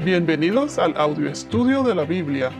Bienvenidos al audio estudio de la Biblia.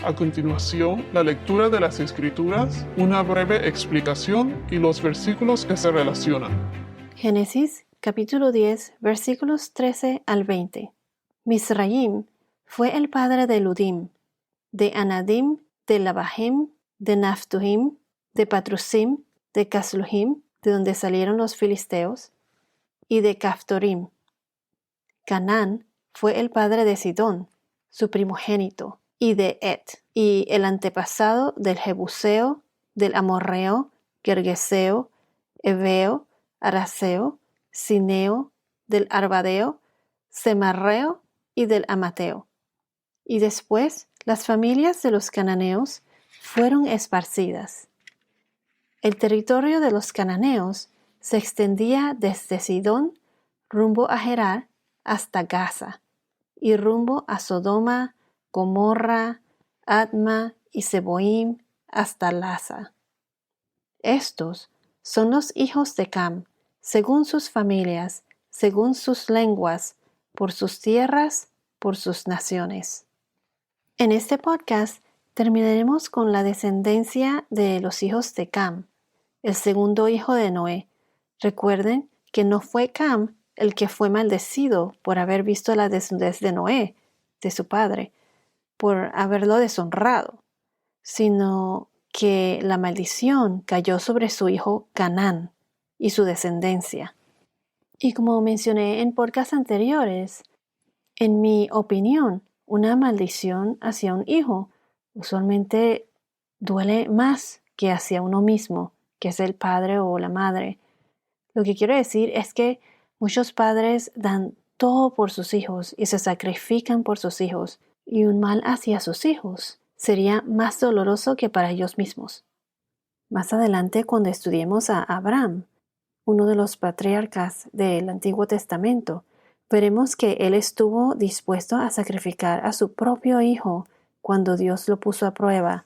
A continuación, la lectura de las Escrituras, una breve explicación y los versículos que se relacionan. Génesis capítulo 10, versículos 13 al 20. Misraim fue el padre de Ludim, de Anadim, de Labahim, de Naphtuhim, de Patrusim, de Casluhim, de donde salieron los filisteos, y de Caphtorim. Canaán fue el padre de Sidón, su primogénito, y de Et, y el antepasado del Jebuseo, del Amorreo, Gergeseo, Heveo, Araseo, Sineo, del Arbadeo, Semarreo y del Amateo. Y después las familias de los cananeos fueron esparcidas. El territorio de los cananeos se extendía desde Sidón rumbo a Gerar hasta Gaza, y rumbo a Sodoma, Gomorra, Adma y Seboim hasta Lasa. Estos son los hijos de Cam, según sus familias, según sus lenguas, por sus tierras, por sus naciones. En este podcast terminaremos con la descendencia de los hijos de Cam, el segundo hijo de Noé. Recuerden que no fue Cam el que fue maldecido por haber visto la desnudez de Noé, de su padre, por haberlo deshonrado, sino que la maldición cayó sobre su hijo Canaán y su descendencia. Y como mencioné en podcasts anteriores, en mi opinión, una maldición hacia un hijo usualmente duele más que hacia uno mismo, que es el padre o la madre. Lo que quiero decir es que muchos padres dan todo por sus hijos y se sacrifican por sus hijos, y un mal hacia sus hijos sería más doloroso que para ellos mismos. Más adelante, cuando estudiemos a Abraham, uno de los patriarcas del Antiguo Testamento, veremos que él estuvo dispuesto a sacrificar a su propio hijo cuando Dios lo puso a prueba.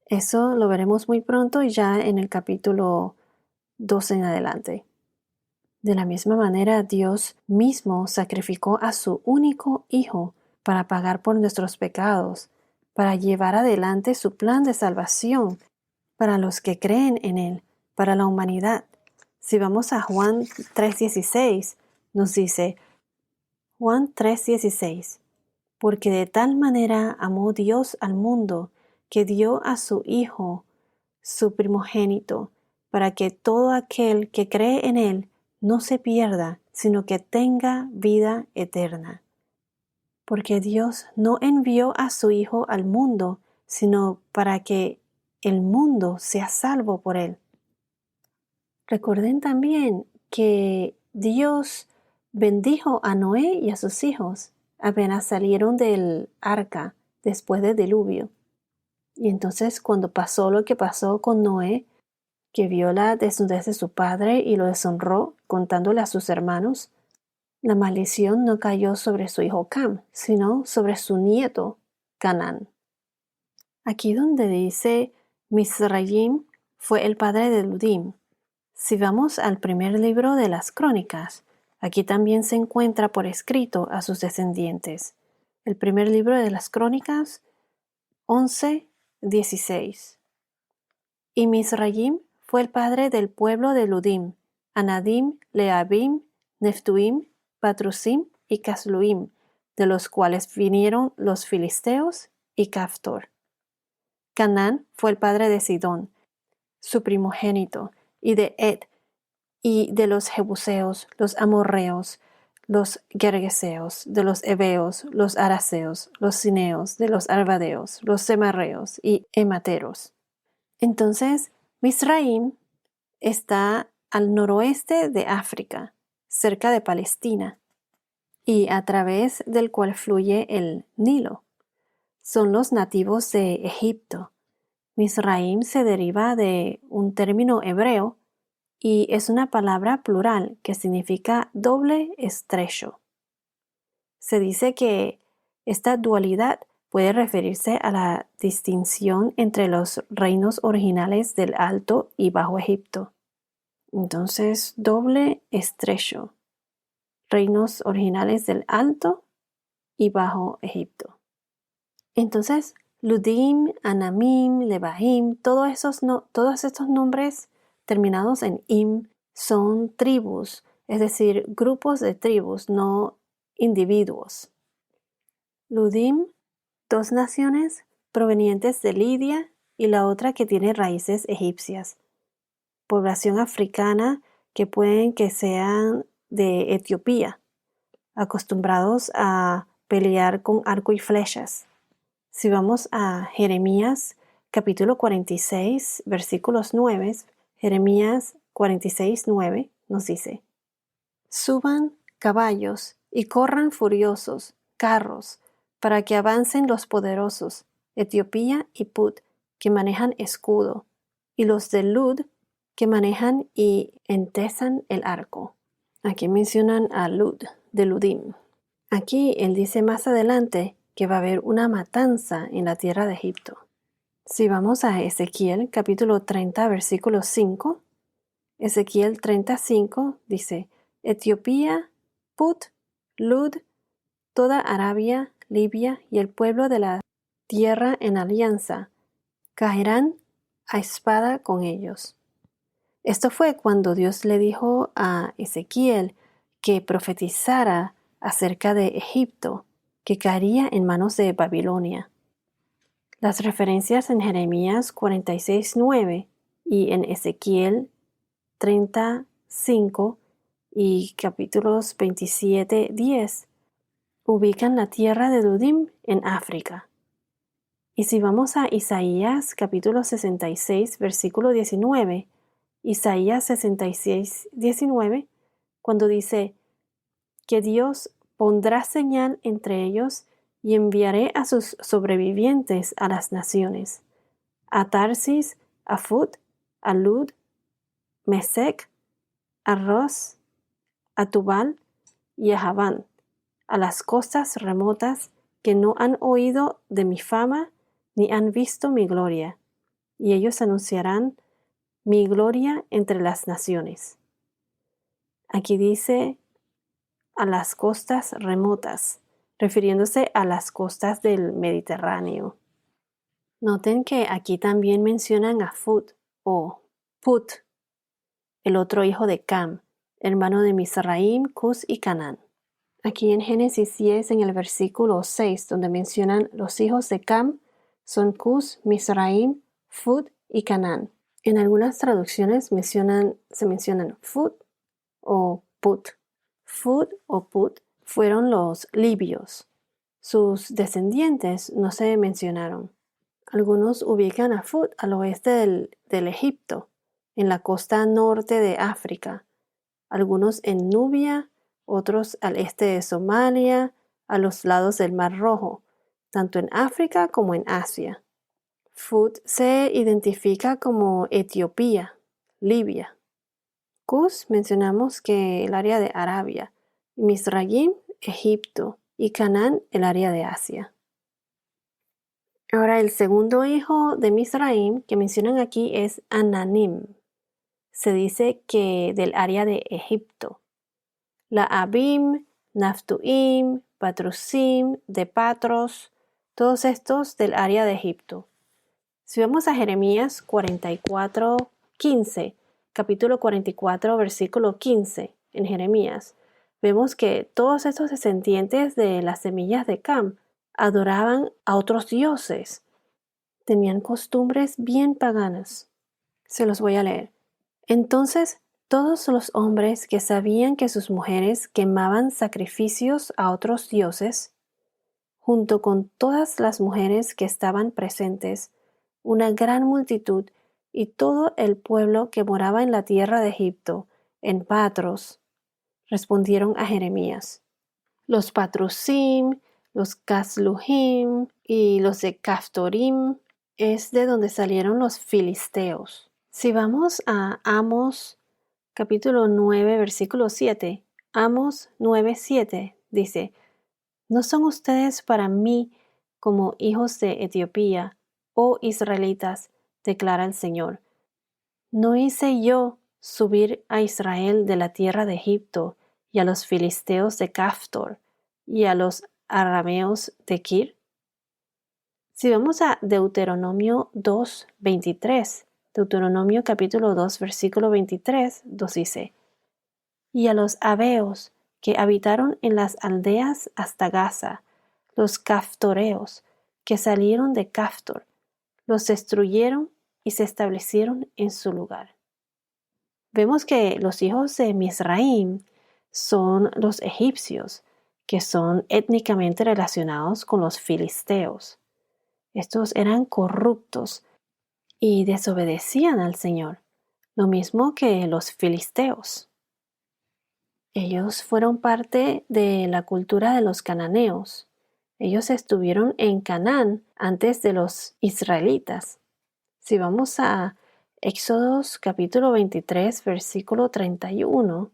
Eso lo veremos muy pronto, ya en el capítulo 12 en adelante. De la misma manera, Dios mismo sacrificó a su único Hijo para pagar por nuestros pecados, para llevar adelante su plan de salvación para los que creen en Él, para la humanidad. Si vamos a Juan 3:16, nos dice, Juan 3:16, porque de tal manera amó Dios al mundo, que dio a su Hijo, su primogénito, para que todo aquel que cree en Él no se pierda, sino que tenga vida eterna. Porque Dios no envió a su Hijo al mundo, sino para que el mundo sea salvo por Él. Recuerden también que Dios bendijo a Noé y a sus hijos apenas salieron del arca después del diluvio. Y entonces cuando pasó lo que pasó con Noé, que vio la desnudez de su padre y lo deshonró contándole a sus hermanos, la maldición no cayó sobre su hijo Cam, sino sobre su nieto Canaán. Aquí donde dice Misraim fue el padre de Ludim. Si vamos al primer libro de las Crónicas, aquí también se encuentra por escrito a sus descendientes. El primer libro de las Crónicas 11:16. Y Misraim fue el padre del pueblo de Ludim, Anadim, Leabim, Nephtuim, Patrusim y Casluim, de los cuales vinieron los filisteos y Caphtor. Canaán fue el padre de Sidón, su primogénito, y de Et, y de los Jebuseos, los Amorreos, los Gergeseos, de los Heveos, los Araseos, los Sineos, de los Arbadeos, los Semarreos y Emateros. Entonces, Misraim está al noroeste de África, cerca de Palestina, y a través del cual fluye el Nilo. Son los nativos de Egipto. Misraim se deriva de un término hebreo y es una palabra plural que significa doble estrecho. Se dice que esta dualidad puede referirse a la distinción entre los reinos originales del Alto y Bajo Egipto. Entonces, doble estrecho. Reinos originales del Alto y bajo Egipto. Entonces, Ludim, Anamim, Lebaim, todos estos nombres terminados en im son tribus, es decir, grupos de tribus, no individuos. Ludim, 2 naciones provenientes de Lidia y la otra que tiene raíces egipcias. Población africana que pueden que sean de Etiopía, acostumbrados a pelear con arco y flechas. Si vamos a Jeremías capítulo 46, versículos 9, Jeremías 46, 9 nos dice: Suban caballos y corran furiosos carros para que avancen los poderosos, Etiopía y Put, que manejan escudo, y los de Lud, que manejan y entesan el arco. Aquí mencionan a Lud, de Ludim. Aquí él dice más adelante que va a haber una matanza en la tierra de Egipto. Si vamos a Ezequiel capítulo 30, versículo 5, Ezequiel 35 dice: Etiopía, Put, Lud, toda Arabia, Libia y el pueblo de la tierra en alianza caerán a espada con ellos. Esto fue cuando Dios le dijo a Ezequiel que profetizara acerca de Egipto, que caería en manos de Babilonia. Las referencias en Jeremías 46:9 y en Ezequiel 35 y capítulos 27:10 ubican la tierra de Ludim en África. Y si vamos a Isaías capítulo 66, versículo 19, Isaías 66:19, cuando dice que Dios pondrá señal entre ellos y enviaré a sus sobrevivientes a las naciones, a Tarsis, a Fut, a Lud, Mesec, a Ros, a Tubal y a Javán, a las costas remotas que no han oído de mi fama ni han visto mi gloria, y ellos anunciarán mi gloria entre las naciones. Aquí dice a las costas remotas, refiriéndose a las costas del Mediterráneo. Noten que aquí también mencionan a Fut o Put, el otro hijo de Cam, hermano de Mizraim, Cus y Canaán. Aquí en Génesis 10, en el versículo 6, donde mencionan los hijos de Cam, son Cus, Mizraim, Fut y Canaán. En algunas traducciones se mencionan Fut o Put. Fut o Put fueron los libios. Sus descendientes no se mencionaron. Algunos ubican a Fut al oeste del Egipto, en la costa norte de África. Algunos en Nubia, otros al este de Somalia, a los lados del Mar Rojo, tanto en África como en Asia. Fut se identifica como Etiopía, Libia. Cus mencionamos que el área de Arabia, Mizraim, Egipto y Canaán, el área de Asia. Ahora el segundo hijo de Mizraim que mencionan aquí es Ananim. Se dice que del área de Egipto. La Abim, Naftuim, Patrusim, de Patros, todos estos del área de Egipto. Si vamos a Jeremías 44:15, capítulo 44, versículo 15, en Jeremías, vemos que todos estos descendientes de las semillas de Cam adoraban a otros dioses. Tenían costumbres bien paganas. Se los voy a leer. Entonces, todos los hombres que sabían que sus mujeres quemaban sacrificios a otros dioses, junto con todas las mujeres que estaban presentes, una gran multitud y todo el pueblo que moraba en la tierra de Egipto, en Patros, respondieron a Jeremías. Los Patrusim, los Casluhim y los de Caftorim es de donde salieron los filisteos. Si vamos a Amos capítulo 9, versículo 7, Amos 9:7 dice: ¿No son ustedes para mí como hijos de Etiopía, oh israelitas? Declara el Señor. ¿No hice yo subir a Israel de la tierra de Egipto y a los filisteos de Caftor y a los arameos de Kir? Si vamos a Deuteronomio 2:23, Deuteronomio capítulo 2, versículo 23, nos dice: y a los aveos que habitaron en las aldeas hasta Gaza, los caftoreos que salieron de Caftor, los destruyeron y se establecieron en su lugar. Vemos que los hijos de Misraim son los egipcios, que son étnicamente relacionados con los filisteos. Estos eran corruptos y desobedecían al Señor, lo mismo que los filisteos. Ellos fueron parte de la cultura de los cananeos. Ellos estuvieron en Canaán antes de los israelitas. Si vamos a Éxodos capítulo 23, versículo 31,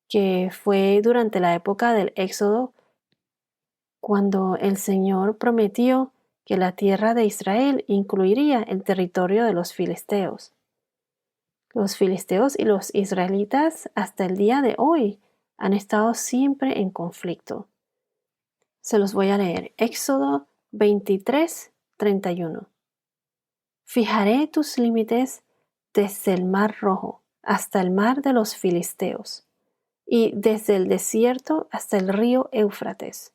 que fue durante la época del Éxodo, cuando el Señor prometió que la tierra de Israel incluiría el territorio de los filisteos. Los filisteos y los israelitas hasta el día de hoy han estado siempre en conflicto. Se los voy a leer. Éxodo 23, 31. Fijaré tus límites desde el mar Rojo hasta el mar de los filisteos, y desde el desierto hasta el río Éufrates,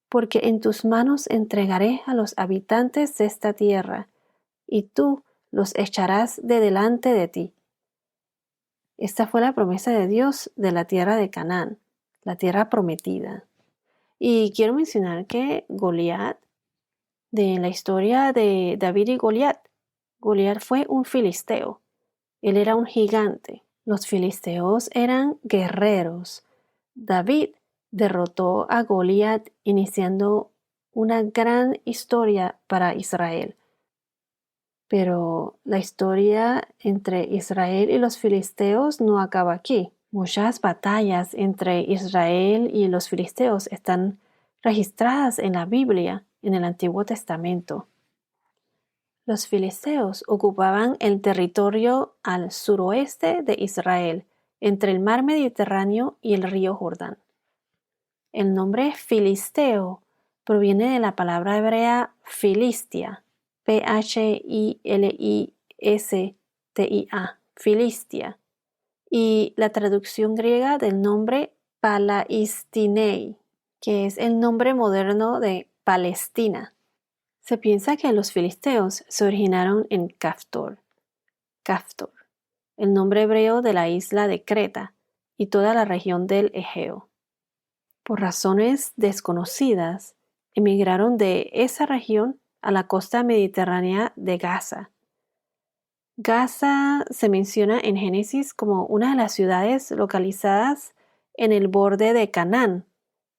porque en tus manos entregaré a los habitantes de esta tierra, y tú los echarás de delante de ti. Esta fue la promesa de Dios de la tierra de Canaán, la tierra prometida. Y quiero mencionar que Goliat, de la historia de David y Goliat fue un filisteo. Él era un gigante. Los filisteos eran guerreros. David derrotó a Goliat, iniciando una gran historia para Israel. Pero la historia entre Israel y los filisteos no acaba aquí. Muchas batallas entre Israel y los filisteos están registradas en la Biblia, en el Antiguo Testamento. Los filisteos ocupaban el territorio al suroeste de Israel, entre el mar Mediterráneo y el río Jordán. El nombre filisteo proviene de la palabra hebrea Filistia, P-H-I-L-I-S-T-I-A, Filistia, y la traducción griega del nombre Palaistinei, que es el nombre moderno de Palestina. Se piensa que los filisteos se originaron en Caftor, el nombre hebreo de la isla de Creta y toda la región del Egeo. Por razones desconocidas, emigraron de esa región a la costa mediterránea de Gaza. Gaza se menciona en Génesis como una de las ciudades localizadas en el borde de Canaán,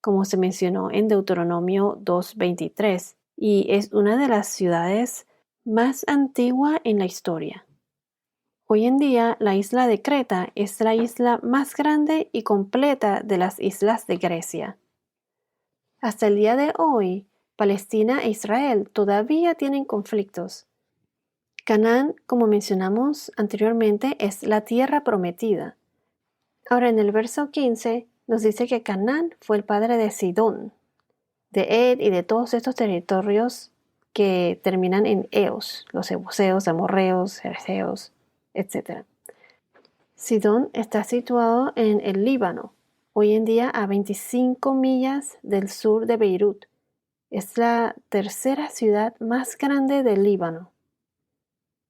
como se mencionó en Deuteronomio 2:23, y es una de las ciudades más antigua en la historia. Hoy en día, la isla de Creta es la isla más grande y completa de las islas de Grecia. Hasta el día de hoy, Palestina e Israel todavía tienen conflictos. Canaán, como mencionamos anteriormente, es la tierra prometida. Ahora en el verso 15 nos dice que Canaán fue el padre de Sidón, de Ed y de todos estos territorios que terminan en Eos, los Jebuseos, Amorreos, Jerseos, etc. Sidón está situado en el Líbano, hoy en día a 25 millas del sur de Beirut. Es la tercera ciudad más grande del Líbano.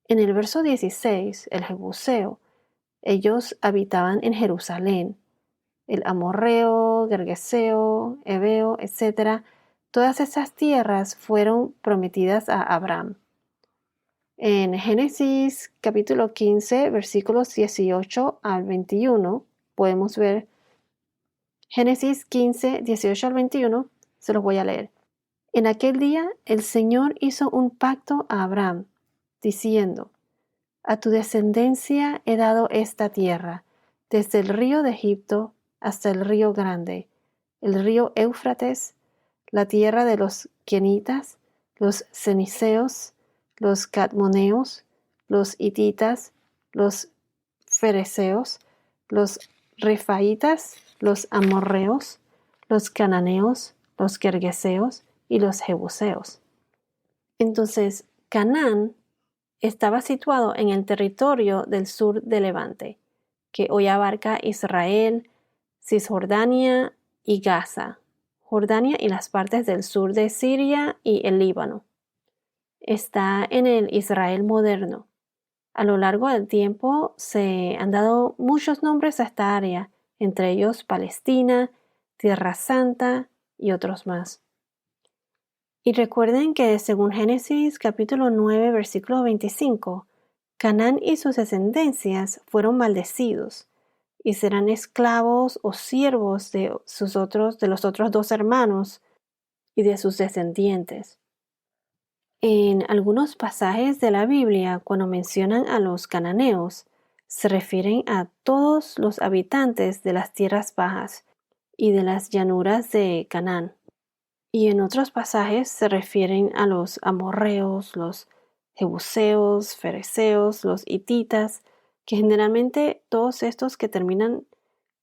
En el verso 16, el Jebuseo, ellos habitaban en Jerusalén. El Amorreo, Gergeseo, Heveo, etc. Todas esas tierras fueron prometidas a Abraham. En Génesis capítulo 15, versículos 18 al 21, podemos ver Génesis 15, 18 al 21, se los voy a leer. En aquel día el Señor hizo un pacto a Abraham, diciendo: a tu descendencia he dado esta tierra, desde el río de Egipto hasta el río grande, el río Éufrates, la tierra de los Kenitas, los Ceniceos, los Cadmoneos, los Hititas, los Fereceos, los Refaitas, los Amorreos, los Cananeos, los gergeseos y los jebuseos. Entonces, Canaán estaba situado en el territorio del sur de Levante, que hoy abarca Israel, Cisjordania y Gaza, Jordania y las partes del sur de Siria y el Líbano. Está en el Israel moderno. A lo largo del tiempo se han dado muchos nombres a esta área, entre ellos Palestina, Tierra Santa y otros más. Y recuerden que según Génesis capítulo 9 versículo 25, Canaán y sus descendencias fueron maldecidos y serán esclavos o siervos de los otros dos hermanos y de sus descendientes. En algunos pasajes de la Biblia, cuando mencionan a los cananeos, se refieren a todos los habitantes de las tierras bajas y de las llanuras de Canaán. Y en otros pasajes se refieren a los amorreos, los jebuseos, fereceos, los hititas, que generalmente todos estos que terminan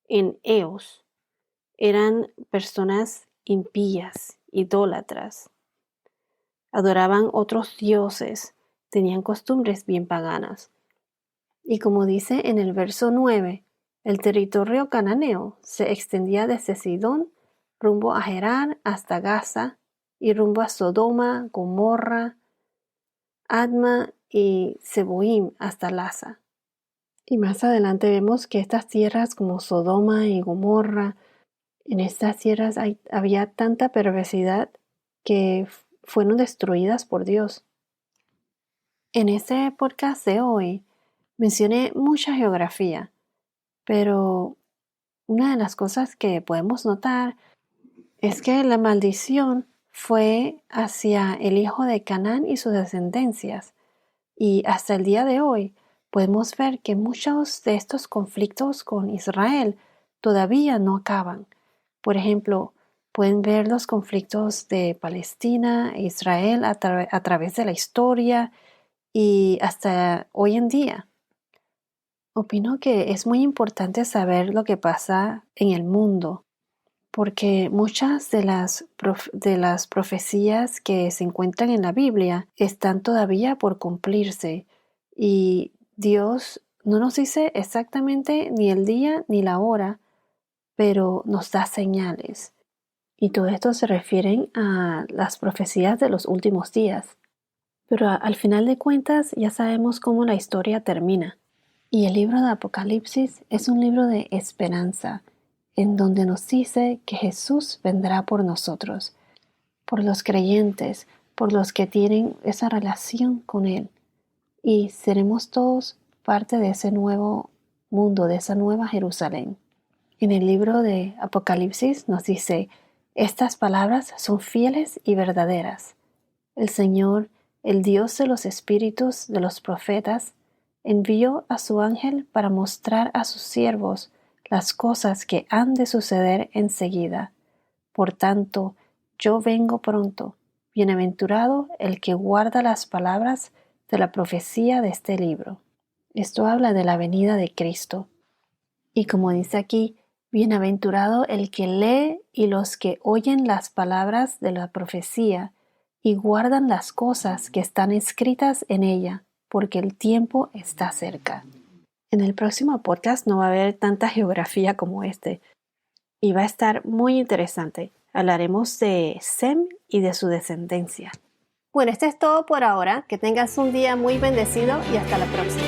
en eos eran personas impías, idólatras. Adoraban otros dioses, tenían costumbres bien paganas. Y como dice en el verso 9, el territorio cananeo se extendía desde Sidón rumbo a Gerar hasta Gaza y rumbo a Sodoma, Gomorra, Adma y Zeboim hasta Lasa. Y más adelante vemos que estas tierras como Sodoma y Gomorra, en estas tierras había tanta perversidad que fueron destruidas por Dios. En este podcast de hoy mencioné mucha geografía, pero una de las cosas que podemos notar es que la maldición fue hacia el hijo de Canaán y sus descendencias, y hasta el día de hoy podemos ver que muchos de estos conflictos con Israel todavía no acaban. Por ejemplo, pueden ver los conflictos de Palestina e Israel a través de la historia y hasta hoy en día. Opino que es muy importante saber lo que pasa en el mundo, porque muchas de las profecías que se encuentran en la Biblia están todavía por cumplirse y Dios no nos dice exactamente ni el día ni la hora, pero nos da señales. Y todo esto se refiere a las profecías de los últimos días. Pero al final de cuentas ya sabemos cómo la historia termina. Y el libro de Apocalipsis es un libro de esperanza, en donde nos dice que Jesús vendrá por nosotros, por los creyentes, por los que tienen esa relación con Él. Y seremos todos parte de ese nuevo mundo, de esa nueva Jerusalén. En el libro de Apocalipsis nos dice: estas palabras son fieles y verdaderas. El Señor, el Dios de los espíritus de los profetas, envió a su ángel para mostrar a sus siervos las cosas que han de suceder enseguida. Por tanto, yo vengo pronto. Bienaventurado el que guarda las palabras de la profecía de este libro. Esto habla de la venida de Cristo. Y como dice aquí, bienaventurado el que lee y los que oyen las palabras de la profecía y guardan las cosas que están escritas en ella, porque el tiempo está cerca. En el próximo podcast no va a haber tanta geografía como este y va a estar muy interesante. Hablaremos de Sem y de su descendencia. Bueno, esto es todo por ahora. Que tengas un día muy bendecido y hasta la próxima.